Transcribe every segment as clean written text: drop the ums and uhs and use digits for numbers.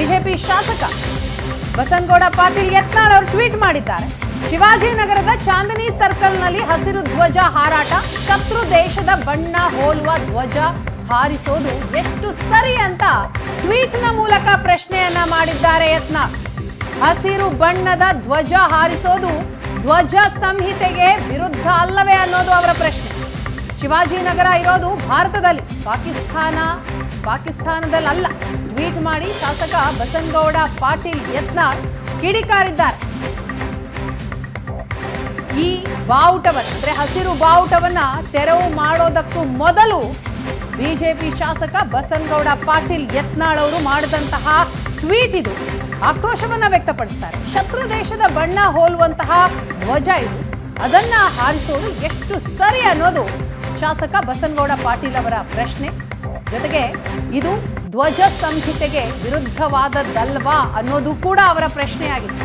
BJP ಶಾಸಕ ಬಸನಗೌಡ ಪಾಟೀಲ್ ಯತ್ನಾಳ್ ಅವರು tweet ಮಾಡಿದ್ದಾರೆ. ಶಿವಾಜಿನಗರದ ಚಾಂದನಿ ಸರ್ಕಲ್ನಲ್ಲಿ ಹಸಿರು ಧ್ವಜ ಹಾರಾಟ, ಶತ್ರು ದೇಶದ ಬಣ್ಣ ಹೋಲುವ ಧ್ವಜ ಹಾರಿಸೋದು ಎಷ್ಟು ಸರಿ ಅಂತ ಟ್ವೀಟ್ನ ಮೂಲಕ ಪ್ರಶ್ನೆಯನ್ನ ಮಾಡಿದ್ದಾರೆ ಯತ್ನಾಳ್. ಹಸಿರು ಬಣ್ಣದ ಧ್ವಜ ಹಾರಿಸೋದು ಧ್ವಜ ಸಂಹಿತೆಗೆ ವಿರುದ್ಧ ಅಲ್ಲವೇ ಅನ್ನೋದು ಅವರ ಪ್ರಶ್ನೆ. ಶಿವಾಜಿನಗರ ಇರೋದು ಭಾರತದಲ್ಲಿ, ಪಾಕಿಸ್ತಾನದಲ್ಲ. ಟ್ವೀಟ್ ಮಾಡಿ ಶಾಸಕ ಬಸನಗೌಡ ಪಾಟೀಲ್ ಯತ್ನಾಳ್ ಕಿಡಿಕಾರಿದ್ದಾರೆ. ಈ ಬಾವುಟವನ್ನು ಅಂದ್ರೆ ಹಸಿರು ಬಾವುಟವನ್ನ ತೆರವು ಮಾಡೋದಕ್ಕೂ ಮೊದಲು ಬಿಜೆಪಿ ಶಾಸಕ ಬಸನಗೌಡ ಪಾಟೀಲ್ ಯತ್ನಾಳ್ ಅವರು ಮಾಡಿದಂತಹ ಟ್ವೀಟ್ ಇದು. ಆಕ್ರೋಶವನ್ನ ವ್ಯಕ್ತಪಡಿಸ್ತಾರೆ. ಶತ್ರು ದೇಶದ ಬಣ್ಣ ಹೋಲುವಂತಹ ಧ್ವಜ ಇದು, ಅದನ್ನ ಹಾರಿಸೋದು ಎಷ್ಟು ಸರಿ ಅನ್ನೋದು ಶಾಸಕ ಬಸನಗೌಡ ಪಾಟೀಲ್ ಅವರ ಪ್ರಶ್ನೆ. ಜೊತೆಗೆ ಇದು ಧ್ವಜ ಸಂಹಿತೆಗೆ ವಿರುದ್ಧವಾದದ್ದಲ್ವಾ ಅನ್ನೋದು ಕೂಡ ಅವರ ಪ್ರಶ್ನೆಯಾಗಿತ್ತು.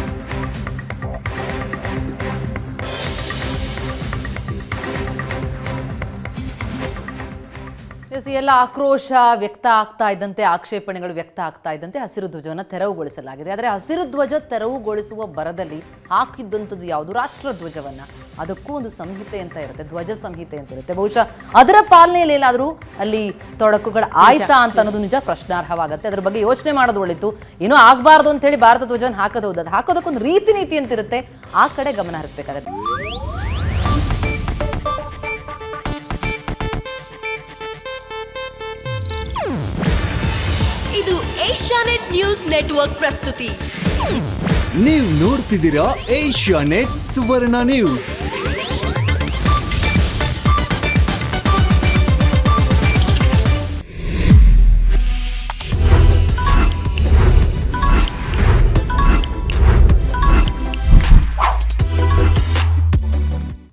ಎಲ್ಲ ಆಕ್ರೋಶ ವ್ಯಕ್ತ ಆಗ್ತಾ ಇದ್ದಂತೆ, ಆಕ್ಷೇಪಣೆಗಳು ವ್ಯಕ್ತ ಆಗ್ತಾ ಇದ್ದಂತೆ ಹಸಿರು ಧ್ವಜವನ್ನು ತೆರವುಗೊಳಿಸಲಾಗಿದೆ. ಆದರೆ ಹಸಿರು ಧ್ವಜ ತೆರವುಗೊಳಿಸುವ ಬರದಲ್ಲಿ ಹಾಕಿದ್ದಂಥದ್ದು ಯಾವುದು? ರಾಷ್ಟ್ರ ಧ್ವಜವನ್ನ. ಅದಕ್ಕೂ ಒಂದು ಸಂಹಿತೆ ಅಂತ ಇರುತ್ತೆ, ಧ್ವಜ ಸಂಹಿತೆ ಅಂತ ಇರುತ್ತೆ. ಬಹುಶಃ ಅದರ ಪಾಲನೆಯಲ್ಲಿ ಎಲ್ಲಾದರೂ ಅಲ್ಲಿ ತೊಡಕುಗಳು ಆಯ್ತಾ ಅಂತ ಅನ್ನೋದು ನಿಜ ಪ್ರಶ್ನಾರ್ಹವಾಗುತ್ತೆ. ಅದ್ರ ಬಗ್ಗೆ ಯೋಚನೆ ಮಾಡೋದು ಒಳಿತು. ಏನೋ ಆಗಬಾರ್ದು ಅಂತ ಹೇಳಿ ಭಾರತ ಧ್ವಜನ ಹಾಕೋದು, ಅದು ಹಾಕೋದಕ್ಕೊಂದು ರೀತಿ ನೀತಿ ಅಂತ ಇರುತ್ತೆ, ಆ ಕಡೆ ಗಮನ ಹರಿಸಬೇಕಾಗುತ್ತೆ. ಇದು ಏಷ್ಯಾನೆಟ್ ನ್ಯೂಸ್ ನೆಟ್ವರ್ಕ್ ಪ್ರಸ್ತುತಿ. ನೀವು ನೋಡ್ತಿದ್ದೀರಾ ಏಷ್ಯಾನೆಟ್ ಸುವರ್ಣ ನ್ಯೂಸ್.